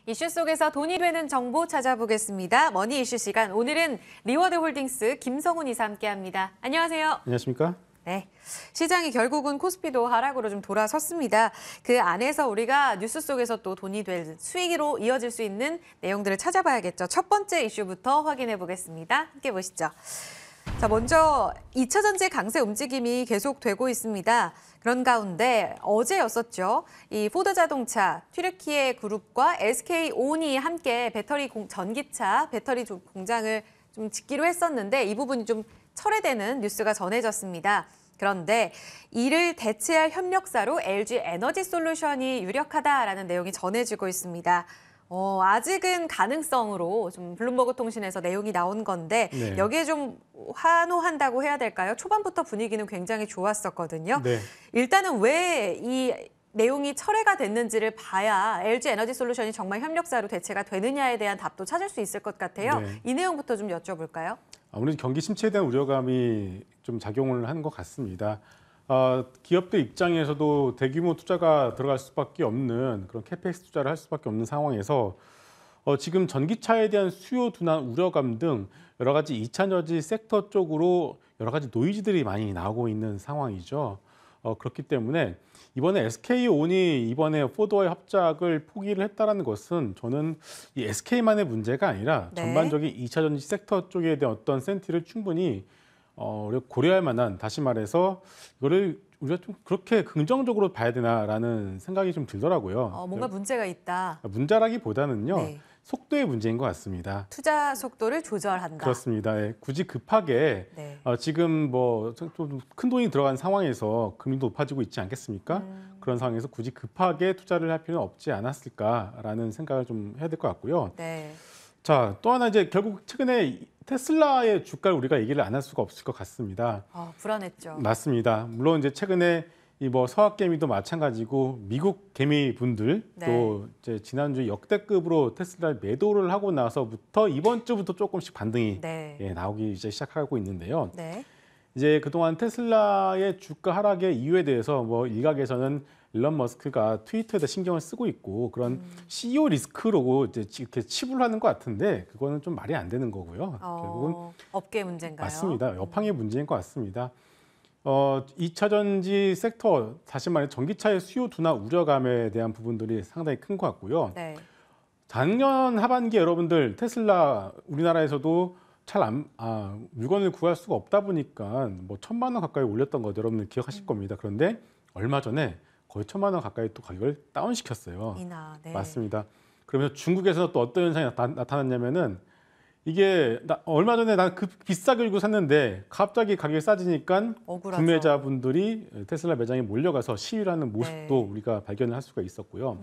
이슈 속에서 돈이 되는 정보 찾아보겠습니다. 머니 이슈 시간. 오늘은 리워드홀딩스 김성훈 이사 함께합니다. 안녕하세요. 안녕하십니까? 네, 시장이 결국은 코스피도 하락으로 좀 돌아섰습니다. 그 안에서 우리가 뉴스 속에서 또 돈이 될 수익으로 이어질 수 있는 내용들을 찾아봐야겠죠. 첫 번째 이슈부터 확인해 보겠습니다. 함께 보시죠. 자, 먼저 2차 전지 강세 움직임이 계속되고 있습니다. 그런 가운데 어제였었죠. 이 포드 자동차, 튀르키예 그룹과 SK온이 함께 전기차 배터리 공장을 좀 짓기로 했었는데 이 부분이 좀 철회되는 뉴스가 전해졌습니다. 그런데 이를 대체할 협력사로 LG 에너지솔루션이 유력하다라는 내용이 전해지고 있습니다. 아직은 가능성으로 좀 블룸버그 통신에서 내용이 나온 건데 네. 여기에 좀 환호한다고 해야 될까요? 초반부터 분위기는 굉장히 좋았었거든요. 네. 일단은 왜 이 내용이 철회가 됐는지를 봐야 LG 에너지솔루션이 정말 협력사로 대체가 되느냐에 대한 답도 찾을 수 있을 것 같아요. 네. 이 내용부터 좀 여쭤볼까요? 아무래도 경기 침체에 대한 우려감이 좀 작용을 하는 것 같습니다. 기업들 입장에서도 대규모 투자가 들어갈 수밖에 없는 그런 캐펙스 투자를 할 수밖에 없는 상황에서 지금 전기차에 대한 수요 둔화 우려감 등 여러 가지 2차 전지 섹터 쪽으로 여러 가지 노이즈들이 많이 나오고 있는 상황이죠. 그렇기 때문에 이번에 SK온이 이번에 포드와의 합작을 포기를 했다는 것은 저는 이 SK만의 문제가 아니라 네. 전반적인 2차 전지 섹터 쪽에 대한 어떤 센티를 충분히 우리가 고려할 만한, 다시 말해서 이거를 우리가 좀 그렇게 긍정적으로 봐야 되나라는 생각이 좀 들더라고요. 뭔가 문제가 있다. 문제라기보다는요. 네. 속도의 문제인 것 같습니다. 투자 속도를 조절한다. 그렇습니다. 예, 굳이 급하게 네. 지금 뭐 좀 큰 돈이 들어간 상황에서 금리도 높아지고 있지 않겠습니까? 그런 상황에서 굳이 급하게 투자를 할 필요는 없지 않았을까라는 생각을 좀 해야 될 것 같고요. 네. 자, 또 하나 이제 결국 최근에 테슬라의 주가를 우리가 얘기를 안 할 수가 없을 것 같습니다. 불안했죠. 맞습니다. 물론 이제 최근에 이 뭐 서학 개미도 마찬가지고 미국 개미 분들 네. 또 이제 지난주 역대급으로 테슬라를 매도를 하고 나서부터 이번 주부터 조금씩 반등이 네. 나오기 이제 시작하고 있는데요. 네. 이제 그동안 테슬라의 주가 하락의 이유에 대해서 뭐 일각에서는 일론 머스크가 트위터에다 신경을 쓰고 있고 그런 CEO 리스크로 이제 이렇게 치부를 하는 것 같은데 그거는 좀 말이 안 되는 거고요. 결국은 업계 문제인가요? 맞습니다. 여팡의 문제인 것 같습니다. 2차 전지 섹터, 다시 말해 전기차의 수요 둔화 우려감에 대한 부분들이 상당히 큰 것 같고요. 네. 작년 하반기에 여러분들 테슬라 우리나라에서도 물건을 구할 수가 없다 보니까 뭐 1,000만 원 가까이 올렸던 거 여러분들 기억하실 겁니다. 그런데 얼마 전에 거의 1,000만 원 가까이 또 가격을 다운시켰어요. 네. 맞습니다. 그러면서 중국에서 또 어떤 현상이 나타났냐면은 이게 얼마 전에 난 그 비싸게 주고 샀는데 갑자기 가격이 싸지니까 억울하죠. 구매자분들이 테슬라 매장에 몰려가서 시위를 하는 모습도 네. 우리가 발견을 할 수가 있었고요.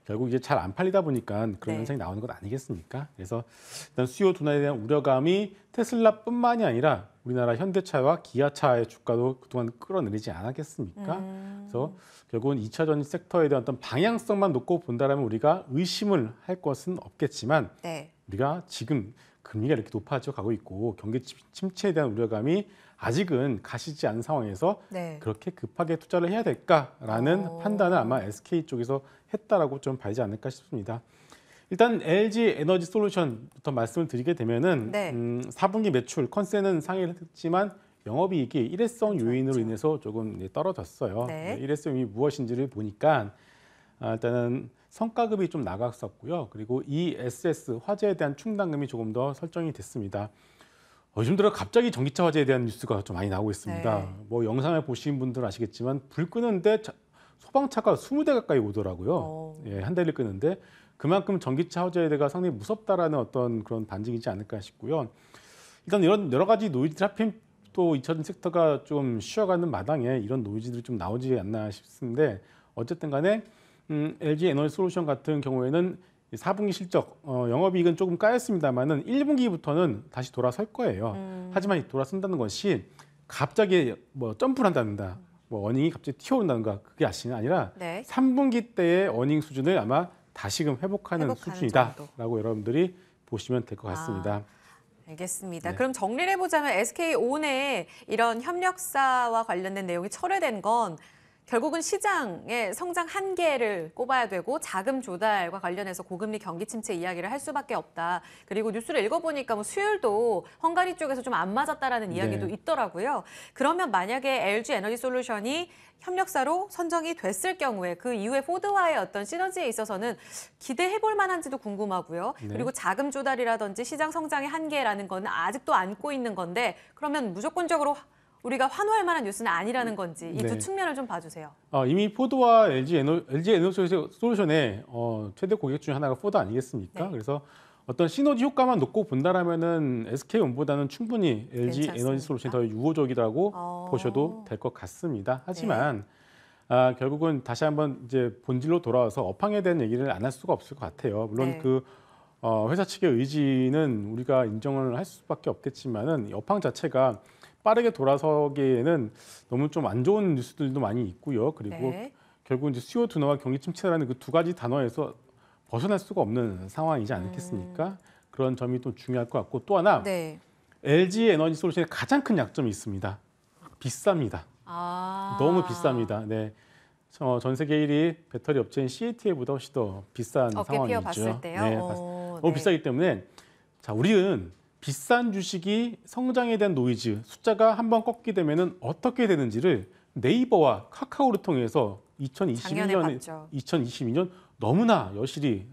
결국 이제 잘 안 팔리다 보니까 그런 네. 현상이 나오는 것 아니겠습니까? 그래서 일단 수요 둔화에 대한 우려감이 테슬라뿐만이 아니라 우리나라 현대차와 기아차의 주가도 그동안 끌어내리지 않았겠습니까? 그래서 결국은 2차 전지 섹터에 대한 어떤 방향성만 놓고 본다라면 우리가 의심을 할 것은 없겠지만 네. 우리가 지금 금리가 이렇게 높아져 가고 있고 경기 침체에 대한 우려감이 아직은 가시지 않은 상황에서 네. 그렇게 급하게 투자를 해야 될까라는 판단을 아마 SK 쪽에서 했다라고 좀 봐야지 않을까 싶습니다. 일단 LG 에너지 솔루션부터 말씀을 드리게 되면은 네. 4분기 매출 컨센은 상회를 했지만 영업이익이 일회성 요인으로 인해서 조금 떨어졌어요. 네. 일회성 요인이 무엇인지를 보니까 일단은 성과급이 좀 나갔었고요. 그리고 ESS 화재에 대한 충당금이 조금 더 설정이 됐습니다. 요즘 들어 갑자기 전기차 화재에 대한 뉴스가 좀 많이 나오고 있습니다. 네. 뭐 영상을 보신 분들은 아시겠지만 불 끄는데 소방차가 20대 가까이 오더라고요. 예, 한 대를 끄는데 그만큼 전기차 화재가 상당히 무섭다라는 어떤 그런 반증이지 않을까 싶고요. 일단 이런 여러 가지 노이즈 하필 또 2차 전지 섹터가 좀 쉬어가는 마당에 이런 노이즈들이 좀 나오지 않나 싶은데 어쨌든 간에 LG 에너지 솔루션 같은 경우에는 4분기 실적 영업이익은 조금 까였습니다만은 1분기부터는 다시 돌아설 거예요. 하지만 이 돌아선다는 것이 갑자기 뭐 점프를 한다든가 뭐 어닝이 갑자기 튀어오른다든가 그게 아니라 네. 3분기 때의 어닝 수준을 아마 다시금 회복하는 수준이다라고 여러분들이 보시면 될 것 같습니다. 알겠습니다. 네. 그럼 정리를 해보자면 SK온의 이런 협력사와 관련된 내용이 철회된 건 결국은 시장의 성장 한계를 꼽아야 되고 자금 조달과 관련해서 고금리 경기 침체 이야기를 할 수밖에 없다. 그리고 뉴스를 읽어보니까 뭐 수율도 헝가리 쪽에서 좀 안 맞았다라는 이야기도 네. 있더라고요. 그러면 만약에 LG 에너지 솔루션이 협력사로 선정이 됐을 경우에 그 이후에 포드와의 어떤 시너지에 있어서는 기대해볼 만한지도 궁금하고요. 네. 그리고 자금 조달이라든지 시장 성장의 한계라는 건 아직도 안고 있는 건데 그러면 무조건적으로 우리가 환호할 만한 뉴스는 아니라는 건지 이 두 네. 측면을 좀 봐주세요. 이미 포드와 LG 에너지 솔루션의 최대 고객 중에 하나가 포드 아니겠습니까? 네. 그래서 어떤 시너지 효과만 놓고 본다라면은 SK온보다는 충분히 LG 괜찮습니까? 에너지 솔루션이 더 유호적이라고 보셔도 될 것 같습니다. 하지만 결국은 다시 한번 이제 본질로 돌아와서 업황에 대한 얘기를 안 할 수가 없을 것 같아요. 물론 네. 그 회사 측의 의지는 우리가 인정을 할 수밖에 없겠지만은 이 업황 자체가 빠르게 돌아서기에는 너무 좀 안 좋은 뉴스들도 많이 있고요. 그리고 네. 결국 이제 수요 둔화와 경기 침체라는 그 두 가지 단어에서 벗어날 수가 없는 상황이지 않겠습니까? 그런 점이 또 중요할 것 같고 또 하나 네. LG 에너지 솔루션의 가장 큰 약점이 있습니다. 비쌉니다. 아. 너무 비쌉니다. 네. 전 세계 1위 배터리 업체인 CATL보다 훨씬 더 비싼 어깨 상황이죠. 피어 봤을 때요. 네, 너무 비싸기 때문에 자 우리는 비싼 주식이 성장에 대한 노이즈 숫자가 한번 꺾게 되면은 어떻게 되는지를 네이버와 카카오를 통해서 작년에 2022년, 봤죠. 2022년 너무나 여실히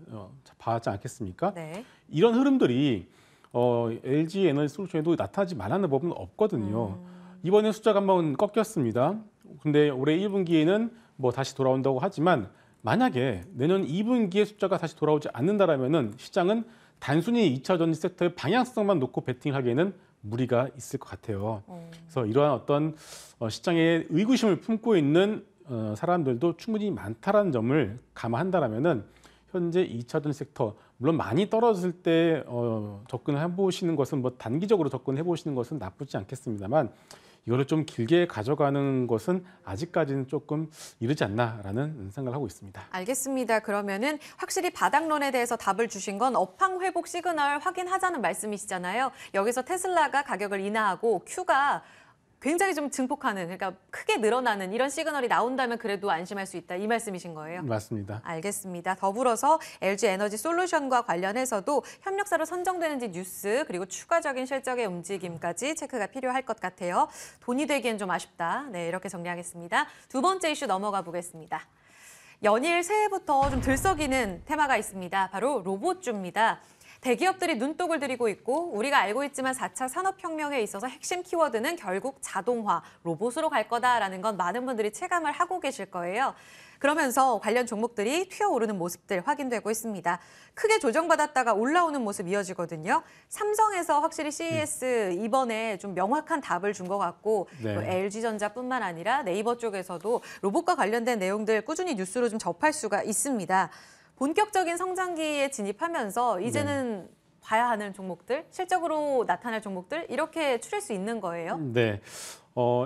봤지 않겠습니까? 네. 이런 흐름들이 LG 에너지 솔루션에도 나타나지 말라는 법은 없거든요. 이번에 숫자가 한번 꺾였습니다. 근데 올해 1분기에는 뭐 다시 돌아온다고 하지만 만약에 내년 2분기에 숫자가 다시 돌아오지 않는다라면은 시장은 단순히 2차 전지 섹터의 방향성만 놓고 베팅하기에는 무리가 있을 것 같아요. 그래서 이러한 어떤 시장에 의구심을 품고 있는 사람들도 충분히 많다라는 점을 감안한다라면은 현재 2차 전지 섹터 물론 많이 떨어졌을 때 접근을 해보시는 것은 뭐 단기적으로 접근해 보시는 것은 나쁘지 않겠습니다만 이거를 좀 길게 가져가는 것은 아직까지는 조금 이르지 않나라는 생각을 하고 있습니다. 알겠습니다. 그러면은 확실히 바닥론에 대해서 답을 주신 건 업황 회복 시그널 확인하자는 말씀이시잖아요. 여기서 테슬라가 가격을 인하하고 Q가 굉장히 좀 증폭하는, 그러니까 크게 늘어나는 이런 시그널이 나온다면 그래도 안심할 수 있다. 이 말씀이신 거예요? 맞습니다. 알겠습니다. 더불어서 LG 에너지 솔루션과 관련해서도 협력사로 선정되는지 뉴스 그리고 추가적인 실적의 움직임까지 체크가 필요할 것 같아요. 돈이 되기엔 좀 아쉽다. 네, 이렇게 정리하겠습니다. 두 번째 이슈 넘어가 보겠습니다. 연일 새해부터 좀 들썩이는 테마가 있습니다. 바로 로봇주입니다. 대기업들이 눈독을 들이고 있고 우리가 알고 있지만 4차 산업혁명에 있어서 핵심 키워드는 결국 자동화, 로봇으로 갈 거다라는 건 많은 분들이 체감을 하고 계실 거예요. 그러면서 관련 종목들이 튀어오르는 모습들 확인되고 있습니다. 크게 조정받았다가 올라오는 모습 이어지거든요. 삼성에서 확실히 CES 이번에 좀 명확한 답을 준 것 같고 네. 또 LG전자뿐만 아니라 네이버 쪽에서도 로봇과 관련된 내용들 꾸준히 뉴스로 좀 접할 수가 있습니다. 본격적인 성장기에 진입하면서 이제는 봐야 하는 종목들, 실적으로 나타날 종목들 이렇게 추릴 수 있는 거예요? 네.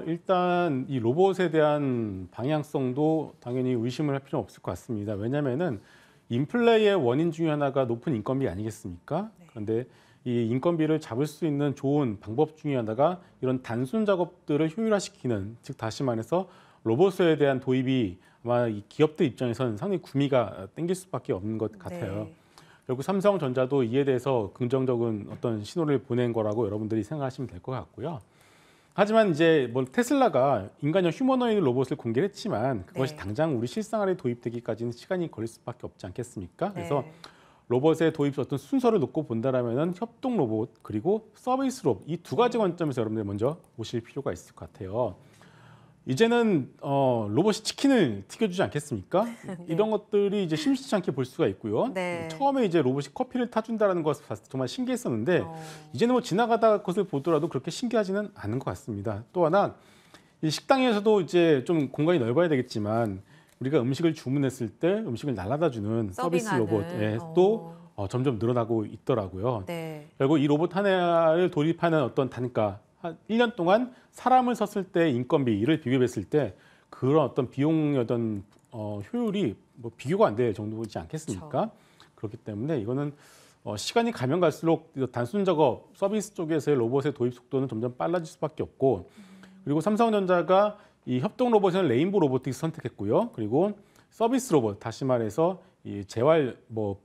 일단 이 로봇에 대한 방향성도 당연히 의심을 할 필요는 없을 것 같습니다. 왜냐하면은 인플레의 원인 중에 하나가 높은 인건비 아니겠습니까? 그런데 이 인건비를 잡을 수 있는 좋은 방법 중에 하나가 이런 단순 작업들을 효율화시키는, 즉 다시 말해서 로봇에 대한 도입이 아마 이 기업들 입장에서는 상당히 구미가 땡길 수밖에 없는 것 같아요. 네. 결국 삼성전자도 이에 대해서 긍정적인 어떤 신호를 보낸 거라고 여러분들이 생각하시면 될 것 같고요. 하지만 이제 뭐 테슬라가 인간형 휴머노이드 로봇을 공개했지만 그것이 네. 당장 우리 실생활에 도입되기까지는 시간이 걸릴 수밖에 없지 않겠습니까? 그래서 네. 로봇의 도입 어떤 순서를 놓고 본다라면은 협동 로봇 그리고 서비스 로봇 이 두 가지 관점에서 여러분들 먼저 보실 필요가 있을 것 같아요. 이제는 로봇이 치킨을 튀겨주지 않겠습니까? 이런 것들이 이제 심심치 않게 볼 수가 있고요. 네. 처음에 이제 로봇이 커피를 타준다는 것을 봤을 때 정말 신기했었는데 이제는 뭐 지나가다 것을 보더라도 그렇게 신기하지는 않은 것 같습니다. 또 하나 이 식당에서도 이제 좀 공간이 넓어야 되겠지만 우리가 음식을 주문했을 때 음식을 날아다주는 서비스 서빙하는. 로봇도 점점 늘어나고 있더라고요. 네. 그리고 이 로봇 하나를 도입하는 어떤 단가, 한 1년 동안 사람을 썼을 때 인건비를 비교했을 때 그런 어떤 비용의 어떤 효율이 뭐 비교가 안 될 정도이지 않겠습니까? 그렇기 때문에 이거는 시간이 가면 갈수록 단순 작업 서비스 쪽에서의 로봇의 도입 속도는 점점 빨라질 수밖에 없고 그리고 삼성전자가 이 협동 로봇에는 레인보 로보틱스 선택했고요. 그리고 서비스 로봇, 다시 말해서 이 재활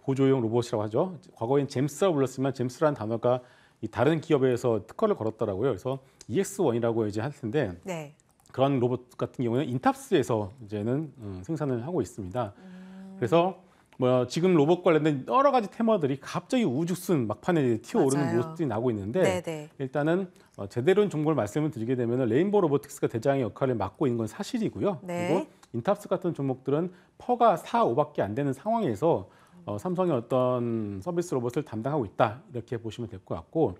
보조용 로봇이라고 하죠. 과거엔 잼스라고 불렀지만 잼스라는 단어가 이 다른 기업에서 특허를 걸었더라고요. 그래서 EX1이라고 이제 할 텐데 네. 그런 로봇 같은 경우는 인탑스에서 이제는 생산을 하고 있습니다. 그래서 지금 로봇 관련된 여러 가지 테마들이 갑자기 우후죽순 막판에 튀어오르는 맞아요. 모습들이 나오고 있는데 네네. 일단은 제대로 된 정보를 말씀을 드리게 되면 레인보우 로보틱스가 대장의 역할을 맡고 있는 건 사실이고요. 네. 그리고 인탑스 같은 종목들은 퍼가 4, 5밖에 안 되는 상황에서 삼성의 어떤 서비스 로봇을 담당하고 있다 이렇게 보시면 될 것 같고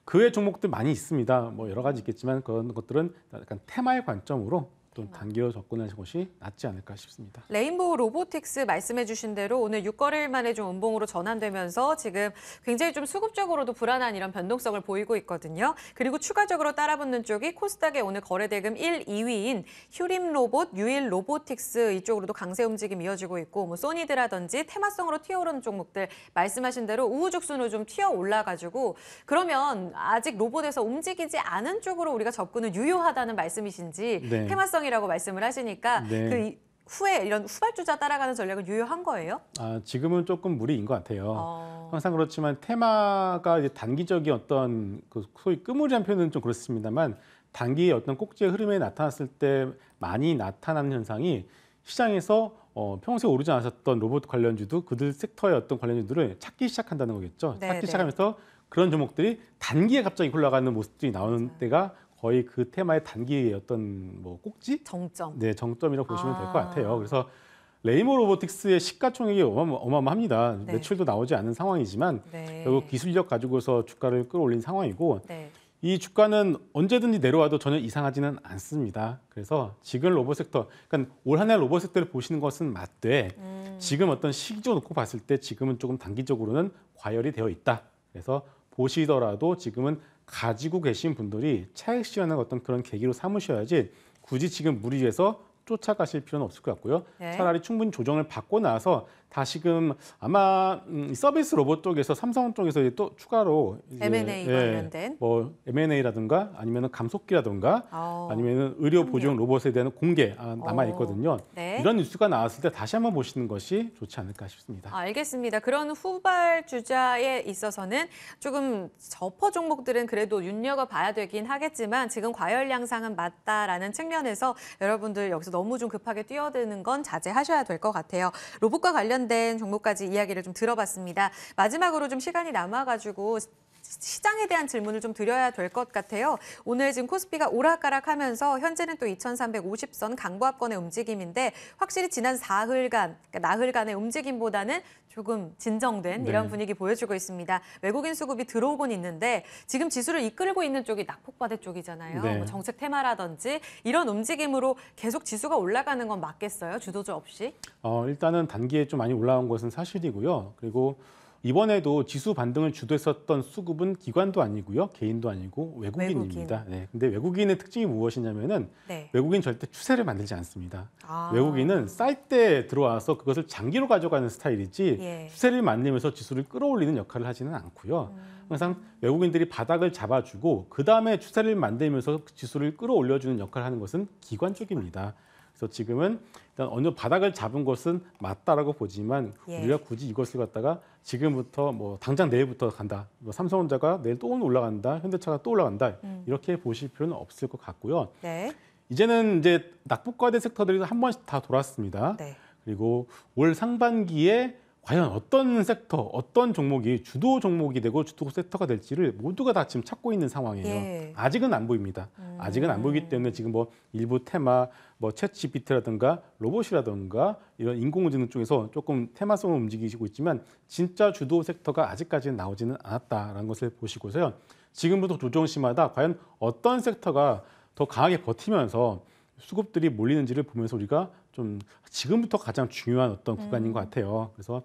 그 외 종목들 많이 있습니다. 여러 가지 있겠지만 그런 것들은 약간 테마의 관점으로 또 단기로 접근하는 것이 낫지 않을까 싶습니다. 레인보우 로보틱스 말씀해 주신 대로 오늘 6거래일 만에 좀 음봉으로 전환되면서 지금 굉장히 좀 수급적으로도 불안한 이런 변동성을 보이고 있거든요. 그리고 추가적으로 따라붙는 쪽이 코스닥의 오늘 거래대금 1, 2위인 휴림 로봇, 유일 로보틱스 이쪽으로도 강세 움직임 이어지고 있고 소니드라든지 테마성으로 튀어오르는 종목들 말씀하신 대로 우후죽순으로 좀 튀어 올라가지고 그러면 아직 로봇에서 움직이지 않은 쪽으로 우리가 접근은 유효하다는 말씀이신지 네. 테마성이라고 말씀을 하시니까 네. 그 후에 이런 후발주자 따라가는 전략은 유효한 거예요? 지금은 조금 무리인 것 같아요. 어. 항상 그렇지만 테마가 이제 단기적인 어떤 그 소위 끄무리한 표현은 좀 그렇습니다만 단기의 어떤 꼭지의 흐름에 나타났을 때 많이 나타나는 현상이 시장에서 평소에 오르지 않았었던 로봇 관련주도 그들 섹터의 어떤 관련주들을 찾기 시작한다는 거겠죠. 네, 찾기 네. 시작하면서 그런 종목들이 단기에 갑자기 올라가는 모습들이 나오는 맞아요. 때가 거의 그 테마의 단기의 어떤 꼭지? 정점. 네, 정점이라고 보시면 될 것 아. 같아요. 그래서 레이모 로보틱스의 시가총액이 어마어마합니다. 네. 매출도 나오지 않은 상황이지만 네. 결국 기술력 가지고서 주가를 끌어올린 상황이고 네. 이 주가는 언제든지 내려와도 전혀 이상하지는 않습니다. 그래서 지금 로봇 섹터, 그러니까 올 한 해 로봇 섹터를 보시는 것은 맞되 지금 어떤 시기적으로 놓고 봤을 때 지금은 조금 단기적으로는 과열이 되어 있다. 그래서 보시더라도 지금은 가지고 계신 분들이 차익 실현의 어떤 그런 계기로 삼으셔야지 굳이 지금 무리해서 쫓아가실 필요는 없을 것 같고요. 네. 차라리 충분히 조정을 받고 나서 다시금 아마 서비스 로봇 쪽에서 삼성 쪽에서 이제 또 추가로 이제 M&A 관련된. M&A라든가 아니면 감속기라든가 아니면 의료 보조용 로봇에 대한 공개 남아 있거든요. 네. 이런 뉴스가 나왔을 때 다시 한번 보시는 것이 좋지 않을까 싶습니다. 알겠습니다. 그런 후발 주자에 있어서는 조금 저퍼 종목들은 그래도 눈여겨봐야 되긴 하겠지만 지금 과열 양상은 맞다라는 측면에서 여러분들 여기서 너무 좀 급하게 뛰어드는 건 자제하셔야 될 것 같아요. 로봇과 관련된 종목까지 이야기를 좀 들어봤습니다. 마지막으로 좀 시간이 남아가지고 시장에 대한 질문을 좀 드려야 될 것 같아요. 오늘 지금 코스피가 오락가락하면서 현재는 또 2350선 강보합권의 움직임인데 확실히 지난 사흘간, 그러니까 나흘간의 움직임보다는 조금 진정된 이런 네. 분위기 보여주고 있습니다. 외국인 수급이 들어오곤 있는데 지금 지수를 이끌고 있는 쪽이 낙폭과대 쪽이잖아요. 네. 뭐 정책 테마라든지 이런 움직임으로 계속 지수가 올라가는 건 맞겠어요? 주도주 없이? 일단은 단기에 좀 많이 올라온 것은 사실이고요. 그리고 이번에도 지수 반등을 주도했었던 수급은 기관도 아니고요, 개인도 아니고 외국인입니다. 네, 근데 외국인의 특징이 무엇이냐면은 네. 외국인 절대 추세를 만들지 않습니다. 아. 외국인은 쌀 때 들어와서 그것을 장기로 가져가는 스타일이지 예. 추세를 만들면서 지수를 끌어올리는 역할을 하지는 않고요. 항상 외국인들이 바닥을 잡아주고 그 다음에 추세를 만들면서 지수를 끌어올려주는 역할을 하는 것은 기관 쪽입니다. 그래서 지금은 일단 어느 바닥을 잡은 것은 맞다라고 보지만 예. 우리가 굳이 이것을 갖다가 지금부터 당장 내일부터 간다. 삼성전자가 내일 또 올라간다. 현대차가 또 올라간다. 이렇게 보실 필요는 없을 것 같고요. 네. 이제는 이제 낙폭과대 섹터들이 한 번씩 다 돌았습니다. 네. 그리고 올 상반기에 과연 어떤 섹터, 어떤 종목이 주도 종목이 되고 주도 섹터가 될지를 모두가 다 지금 찾고 있는 상황이에요. 예. 아직은 안 보입니다. 아직은 안 보이기 때문에 지금 일부 테마, 챗 GPT라든가 로봇이라든가 이런 인공지능 쪽에서 조금 테마성을 움직이시고 있지만 진짜 주도 섹터가 아직까지는 나오지는 않았다라는 것을 보시고서요. 지금부터 조정시마다 과연 어떤 섹터가 더 강하게 버티면서 수급들이 몰리는지를 보면서 우리가 좀 지금부터 가장 중요한 어떤 구간인 것 같아요. 그래서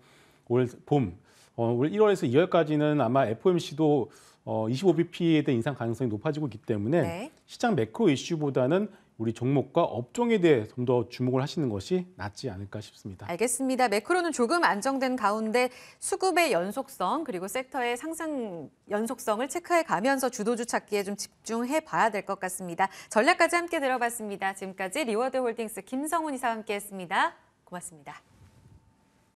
올 봄, 올 1월에서 2월까지는 아마 FOMC도 25bp에 대한 인상 가능성이 높아지고 있기 때문에 네. 시장 매크로 이슈보다는 우리 종목과 업종에 대해 좀 더 주목을 하시는 것이 낫지 않을까 싶습니다. 알겠습니다. 매크로는 조금 안정된 가운데 수급의 연속성 그리고 섹터의 상승 연속성을 체크해 가면서 주도주 찾기에 좀 집중해 봐야 될 것 같습니다. 전략까지 함께 들어봤습니다. 지금까지 리워드 홀딩스 김성훈 이사와 함께했습니다. 고맙습니다.